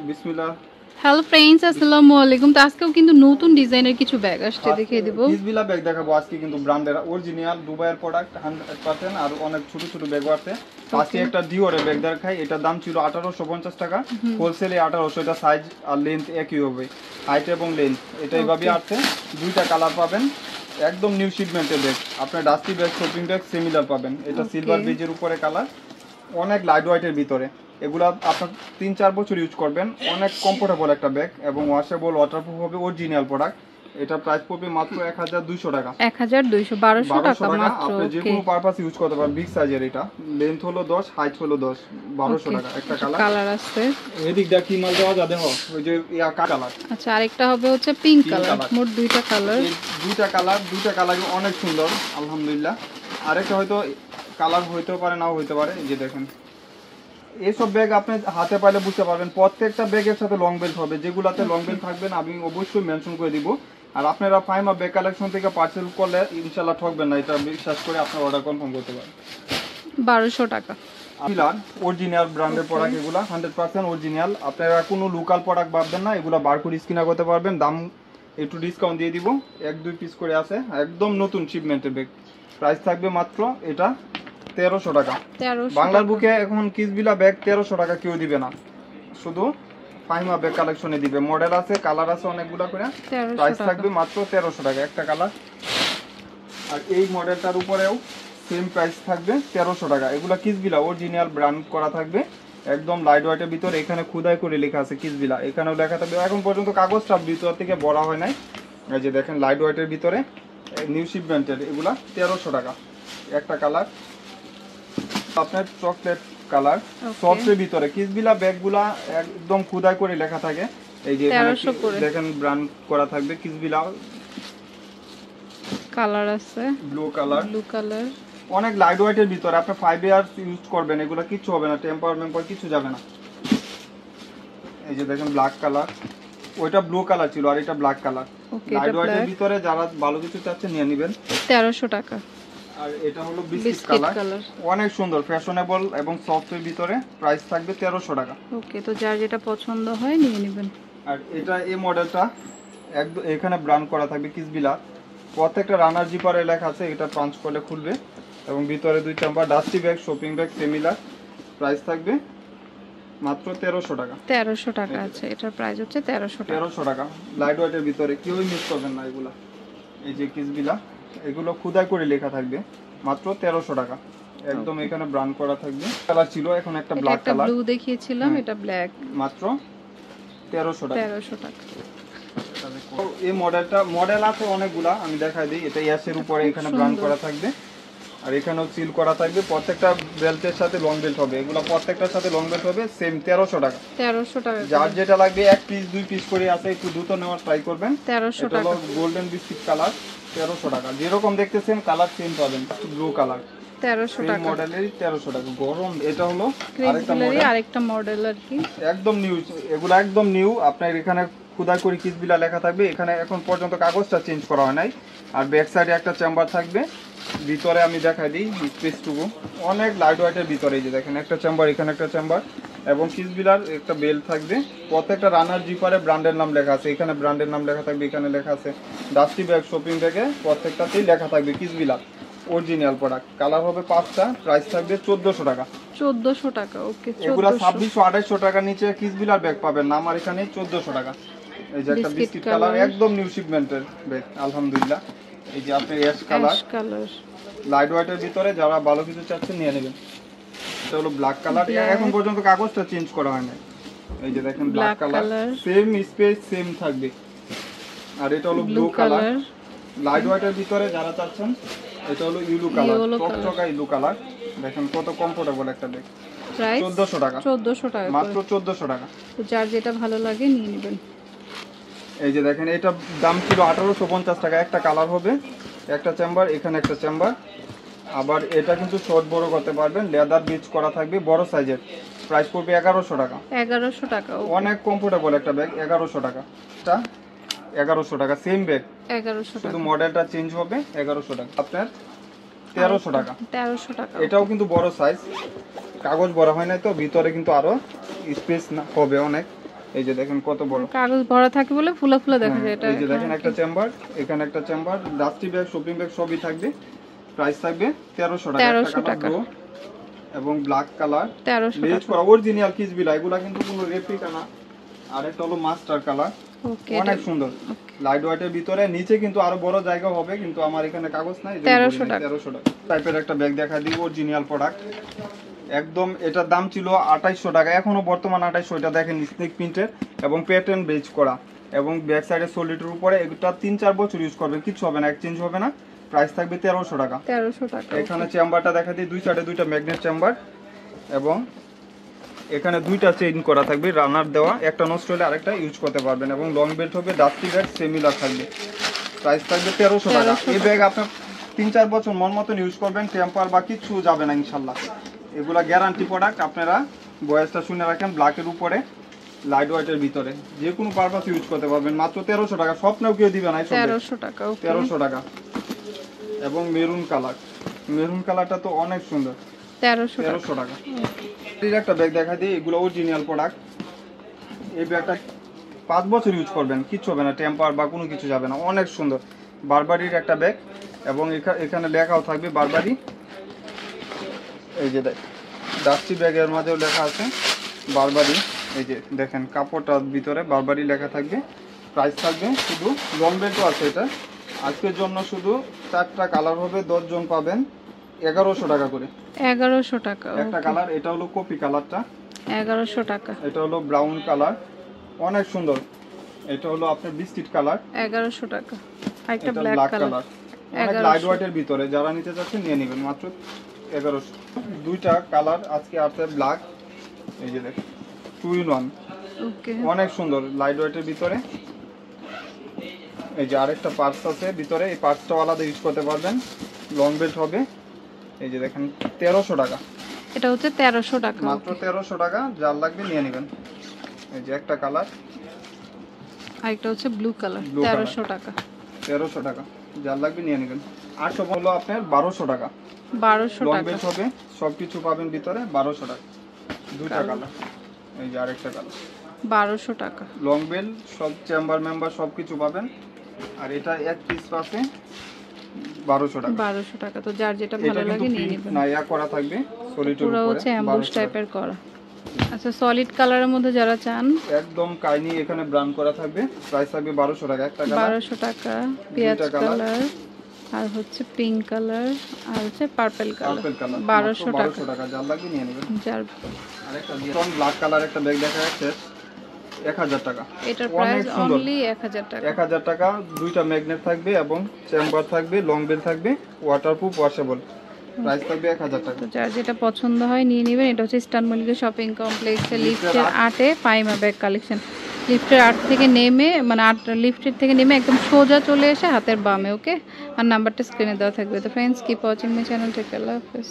বিসমিল্লাহ। Hello friends, আসসালামু আলাইকুম। তো আজকেও কিন্তু নতুন ডিজাইনের কিছু ব্যাগ আসছে, দেখিয়ে দিব। কিসবিলা ব্যাগ দেখাবো আজকে, কিন্তু ব্র্যান্ডের অরিজিনাল দুবাইয়ের প্রোডাক্ট 100%। আর অনেক ছোট ছোট ব্যাগও আছে। আজকে একটা ডিওরের ব্যাগ দেখাই। এটার দাম ছিল 1850 টাকা, হোলসেলে 1800। এটা সাইজ আর লেন্থ একই হবে, হাইট এবং লেন্থ এটা এইভাবে আছে। দুইটা কালার পাবেন, একদম নিউ শিপমেন্টের ব্যাগ। আপনার dusty bag, shopping bag similar পাবেন। এটা সিলভার বেজের উপরে কালার, অনেক লাইট ওয়েটের ভিতরে। এগুলা আপনার 3-4 বছর ইউজ করবেন। অনেক কমফোর্টেবল একটা ব্যাগ এবং ওয়াশেবল, ওয়াটারপ্রুফ হবে, অরিজিনাল প্রোডাক্ট। এটা প্রাইস পড়বে মাত্র 1200 টাকা। 1200 1200 টাকা মাত্র। আপনি যে কোনো পারপাস ইউজ করতে পারবেন। বিগ সাইজের, এটা লেন্থ হলো 10, হাইট হলো 10, 1200 টাকা। একটা কালার আছে। এদিক দা কি মাল দেওয়া যা দেখো, ওই যে ইয়া কালার। আচ্ছা, আরেকটা হবে হচ্ছে পিঙ্ক কালার। মোট দুইটা কালার। দুইটা কালার অনেক সুন্দর আলহামদুলিল্লাহ। আরেকটা হয়তো কালার হইতেও পারে, নাও হইতে পারে। এই যে দেখেন, এইসব ব্যাগ আপনি হাতে পাইলে বুঝতে পারবেন। প্রত্যেকটা ব্যাগের সাথে লং বেল্ট হবে। যেগুলাতে লং বেল্ট থাকবেন আমি অবশ্যই মেনশন করে দিব। আর আপনারা ফাইমা ব্যাগ কালেকশন থেকে পার্সেল করলে ইনশাল্লাহ ঠকবেন না। এটা বিশ্বাস করে আপনার অর্ডার কনফার্ম করতে পারেন। 1200 টাকা। পিলার অরিজিনাল ব্র্যান্ডের প্রোডাক্ট, এগুলা 100% অরিজিনাল। আপনারা কোনো লোকাল প্রোডাক্ট ভাববেন না। এগুলা বারকোড স্ক্যান করতে পারবেন। দাম একটু ডিসকাউন্ট দিয়ে দিব, 1-2 পিস করে আছে। একদম নতুন শিপমেন্টের ব্যাগ। প্রাইস থাকবে মাত্র এটা 1300 টাকা। বাংলার বুকে এখন কিসবিলা ব্যাগ 1300 টাকা কেউ দিবে না, শুধু ফাইমা ব্যাগ কালেকশনে দিবে। মডেল আছে, কালার আছে অনেকগুলা করে। প্রাইস থাকবে মাত্র 1300 টাকা একটা কালার। আর এই মডেলটার উপরেও সেম প্রাইস থাকবে 1300 টাকা। এগুলা কিসবিলা অরিজিনাল ব্র্যান্ড করা থাকবে, একদম লাইট ওয়েটের ভিতরে। এখানে খোদাই করে লেখা আছে কিসবিলা, এখানেও লেখা থাকবে। এখন পর্যন্ত কাগজটা ভিতর থেকে বড় হয় নাই। এই যে দেখেন, লাইট ওয়েটের ভিতরে নিউ শিপমেন্টের। এগুলা 1300 টাকা একটা কালার। আপনার চকলেট কালার সফটের ভিতরে কিসবিলা ব্যাগগুলা একদম খোদাই করে লেখা থাকে। এই যে দেখেন, ব্র্যান্ড করা থাকবে কিসবিলা। কালার আছে, ব্লু কালার। অনেক লাইট ওয়েটের ভিতরে। আপনি 5 ইয়ার্স ইউজ করবেন, এগুলো কিচ্ছু হবে না, টেম্পার কিছু যাবে না। এই যে দেখেন, ব্ল্যাক কালার। ওইটা ব্লু কালার ছিল আর এটা ব্ল্যাক কালার। লাইট ওয়েটের ভিতরে যারা ভালো কিছু চাচ্ছেন নিয়ে নেবেন। 1300 টাকা। আর এটা হলো বিস্কিট কালার, অনেক সুন্দর, ফ্যাশনেবল এবং সফটের ভিতরে। প্রাইস থাকবে 1300 টাকা। ওকে, তো যার যেটা পছন্দ হয় নিয়ে নেবেন। আর এটা এই মডেলটা একদম এখানে ব্র্যান্ড করা থাকবে কিসবিলা। প্রত্যেকটা রানার জিপারে লেখা আছে। এটা পাঞ্চ করলে খুলবে এবং ভিতরে 2 chamber. Dusty bag, shopping bag similar. Price থাকবে মাত্র 1300 টাকা। 1300 টাকা আছে, এটার প্রাইস হচ্ছে 1300 টাকা। লাইট ওয়েটের ভিতরে কেউই মিস করবেন না এগুলা। এই যে কিসবিলা, এগুলো খোদাই করে লেখা থাকবে। মাত্র 1300 টাকা, একদম এখানে ব্র্যান্ড করা থাকবে। কালার ছিল, এখন একটা ব্ল্যাক কালার। ব্লু দেখিয়েছিলাম, এটা ব্ল্যাক। মাত্র 1300 টাকা। 1300 টাকা। এই মডেল আছে অনেকগুলা, আমি দেখাই দিই। এটা ইয়াসের উপরে এখানে ব্র্যান্ড করা থাকবে আর এখানেও সিল করা থাকবে। প্রত্যেকটা বেল্টের সাথে লং বেল্ট হবে। এগুলো প্রত্যেকটার সাথে লং বেল্ট হবে। সেম 1300 টাকা। 1300 টাকা। যার যেটা লাগবে 1 পিস 2 পিস করে আছে, একটু দ্রুত নেওয়ার ট্রাই করবেন। 1300 টাকা। গোল্ডেন বিস্কিট কালার, 1300 টাকা। যেরকম দেখতেছেন কালার সেম পাবেন, ব্লু কালার। 1300 টাকা মডেলের 1300 টাকা। গরম। এটা হলো আরেকটা মডেল আর কি, একদম নিউ। এগুলো একদম নিউ। আপনার এখানে খোদাই করে কিসবিলা লেখা থাকবে। এখানে এখন পর্যন্ত কাগজটা চেঞ্জ করা হয় নাই। আর ব্যাক সাইডে একটা চেম্বার থাকবে। ভিতরে আমি দেখাই দিই স্পেসটুকু, অনেক লাইট ওয়েটের ভিতরে। এই যে দেখেন, একটা চেম্বার, এখানে একটা চেম্বার এবং কিসবিলার একটা বেল থাকবে। প্রত্যেকটা রানার জিপারে ব্র্যান্ডের নাম লেখা আছে। এখানে ব্র্যান্ডের নাম লেখা থাকবে, এখানে লেখা আছে। ডাস্টি ব্যাগ, শপিং ব্যাগে প্রত্যেকটাতেই লেখা থাকবে কিসবিলা অরিজিনাল প্রোডাক্ট। কালার হবে 5টা। প্রাইস থাকবে 1400 টাকা। 1400 টাকা। ওকে, এগুলা 2600-2800 টাকার নিচে কিসবিলার ব্যাগ পাবেন না। আমার এখানে 1400 টাকা। এই যে একটা বিস্কিট কালার, একদম নিউ শিপমেন্টের ব্যাগ আলহামদুলিল্লাহ। এই যে আপনি অ্যাশ কালার, লাইট ওয়েটের ভিতরে। যারা ভালো কিছু চাচ্ছেন নিয়ে নেবেন। এটা হলো ব্ল্যাক কালার। এখন পর্যন্ত কাগজটা চেঞ্জ করা হয় না। এই যে দেখেন, black colour, same space same থাকবে। আর এটা হলো ব্লু কালার, লাইট ওয়েটের ভিতরে যারা চাচ্ছেন। এটা হলো ইউলো কালার, টকটকা ইউলো কালার। দেখেন কত কমফোর্টেবল একটা ব্যাগ। 1400 টাকা। 1400 টাকা মাত্র 1400 টাকা। তো যার যেটা ভালো লাগে নিয়ে নেবেন। এই যে দেখেন, এটা দাম ছিল 1850 টাকা। একটা কালার হবে, একটা চেম্বার, এখানে একটা চেম্বার। আবার এটা কিন্তু শর্ট বড় করতে পারবেন। লেদার বিচ করা থাকবে, বড় সাইজের। প্রাইস পড়বে 1100 টাকা। 1100 টাকা। অনেক কমফোর্টেবল একটা ব্যাগ। 1100 টাকা। এটা 1100 টাকা, সেম ব্যাগ, 1100 টাকা। শুধু মডেলটা চেঞ্জ হবে। 1100 টাকা। আপনার 1300 টাকা। 1300 টাকা। এটাও কিন্তু বড় সাইজ, কাগজ বড় হয় নাই তো, ভিতরে কিন্তু আরো স্পেস হবে অনেক। এই যে দেখেন কত বড়, কাগজ ভরা থাকে বলে ফুলা ফুলা দেখা যায় এটা। এই যে দেখেন একটা চেম্বার, এখানে একটা chamber, dusty bag, shopping bag সবই থাকবে। প্রাইস থাকবে 1300 টাকা। 1300 টাকা এবং ব্ল্যাক কালার 1300 বেজ টাকা। করা অরিজিনাল কিসবিলা, এগুলা কিন্তু কোনো রেপ্লিকা না। আর একটা হলো মাস্টার কালার, ওকে অনেক সুন্দর লাইট ওয়েটের ভিতরে, নিচে কিন্তু আরো বড় জায়গা হবে, কিন্তু আমার এখানে কাগজ নাই। 1300 টাকা। 1300 টাকা টাইপের একটা ব্যাগ দেখা দিব, অরিজিনাল প্রোডাক্ট একদম। এটার দাম ছিল 2800 টাকা, এখনো বর্তমান 2800। এটা দেখেন স্নেক প্রিন্টের এবং প্যাটার্ন বেজ করা, এবং ব্যাক সাইডে সলিডের উপরে। এটা 3-4 বছর ইউজ করবেন, কিছু হবে না, এক্সচেঞ্জ হবে না। প্রাইস থাকবে 1300 টাকা। 1300 টাকা। এখানে চেম্বারটা দেখা দিই, দুই সাইডে দুইটা ম্যাগনেট চেম্বার, এবং এখানে দুইটা চেইন করা থাকবে, রানার দেওয়া, একটা নষ্ট হলে আরেকটা ইউজ করতে পারবেন। এবং লং বেল্ট হবে, ডাস্টি ব্যাগ সেমিলার থাকবে। প্রাইস থাকবে 1300 টাকা। এই ব্যাগ আপনার 3-4 বছর মন মতন ইউজ করবেন, টেম্পার বা কিছু যাবে না ইনশাল্লাহ। এগুলা গ্যারান্টি প্রোডাক্ট, আপনারা বয়সটা শুনে রাখেন। ব্ল্যাকের উপরে লাইট ওয়েটের ভিতরে যে কোনো পারপাস ইউজ করতে পারবেন, মাত্র 1300 টাকা। স্বপ্নেও কেউ দিবে না। 1300 টাকা। 1300 টাকা। এবং মেরুন কালার, মেরুন কালারটা তো অনেক সুন্দর। 1300 টাকা। একটা ব্যাগ দেখা দিই, এগুলো অরিজিনাল প্রোডাক্ট। এই ব্যাগটা 5 বছর ইউজ করবেন, কিচ্ছু হবে না, টেম্পার বা কোনো কিছু যাবে না, অনেক সুন্দর। বারবারির একটা ব্যাগ, এবং এখানে লেখাও থাকবে বারবারি। এই যে দেখ, ডাস্টি ব্যাগের মাঝেও লেখা আছে বারবারি। এই যে দেখেন কাপড়টার ভিতরে বারবারি লেখা থাকবে। প্রাইস থাকবে শুধু, লং বেল্টও আছে এটা। আজকের জন্য শুধু 4টা কালার হবে, 10 জন পাবেন, 1100 টাকা করে। 1100 টাকা একটা কালার, এটা হলো কফি কালারটা, 1100 টাকা। এটা হলো ব্রাউন কালার, অনেক সুন্দর। এটা হলো আপনার বিস্কিট কালার, 1100 টাকা। একটা এটা ব্ল্যাক ব্ল্যাক কালার, কালার, অনেক লাইট ওয়েটের ভিতরে। যারা নিতে চাচ্ছেন নিয়ে নেবেন, মাত্র 1100। দুইটা কালার আজকে আছে, ব্ল্যাক, এই যে দেখেন 2 in 1, ওকে অনেক সুন্দর লাইট ওয়েটের ভিতরে। এই যে আরেকটা পার্স আছে ভিতরে, এই পার্সটাও আলাদা ইউজ করতে পারবেন। লং বেল্ট হবে, এই যে দেখেন 1300 টাকা। এটা হচ্ছে 1300 টাকা, মাত্র 1300 টাকা। যার লাগবে নিয়ে নেবেন। এই যে একটা কালার, আর একটা হচ্ছে ব্লু কালার, Blue color। 1300 টাকা। 1300 টাকা, যার লাগবে নিয়ে নেবেন। 800 হলো আপনার 1200 টাকা। 1200 লং টাকা। বেল্ট হবে, সবকিছু পাবেন ভিতরে, 1200 টাকা। দুইটা কালার, এই যে আরেকটা কালার, 1200 টাকা। লং বেল্ট সব চেম্বার মেম্বার সবকিছু পাবেন। আর এটা এক পিস পাশে 1200 টাকা। 1200 টাকা। তো যার যেটা এটা ভালো কিন্তু লাগে নিয়ে print নেবেন। না, ইয়া করা থাকবে সলিডের পুরো উপরে, হচ্ছে অ্যাম্বুশ 1200 টাকা। টাইপের করা। আচ্ছা, সলিড কালারের মধ্যে যারা চান, একদম কাইনি, এখানে ব্রান্ড করা থাকবে। প্রাইস থাকবে 1200 টাকা। একটা কালার, 1200 টাকা। পেঁয়াজ দুইটা কালার। কালার, আর হচ্ছে পিঙ্ক কালার, আর হচ্ছে পার্পল কালার, পার্পল কালার, 1200 টাকা। 1200 টাকা। যার লাগবে নিয়ে নেবেন। যার আরেকটা ডিটন ব্ল্যাক কালার একটা ব্যাগ দেখা যাচ্ছে, 1000 টাকা। এটার অনেক প্রাইস সুন্দর। অনলি 1000 টাকা। 1000 টাকা। দুইটা ম্যাগনেট থাকবে, এবং চেম্বার থাকবে, লং বেল থাকবে, ওয়াটারপ্রুফ, ওয়াশেবল। প্রাইস থাকবে 1000 টাকা। তো যার যেটা পছন্দ হয় নিয়ে নেবেন। এটা হচ্ছে ইস্টার্ন মল্লিকা শপিং কমপ্লেক্সের লিফটের 8-এ পাইমা ব্যাগ কালেকশন। লিফটের 8 থেকে নেমে, মানে 8 লিফটের থেকে নেমে একদম সোজা চলে এসে হাতের বামে, ওকে। আর নাম্বারটা স্ক্রিনে দেওয়া থাকবে। তো friends, keep watching my channel, take care, আল্লাহ হাফেজ।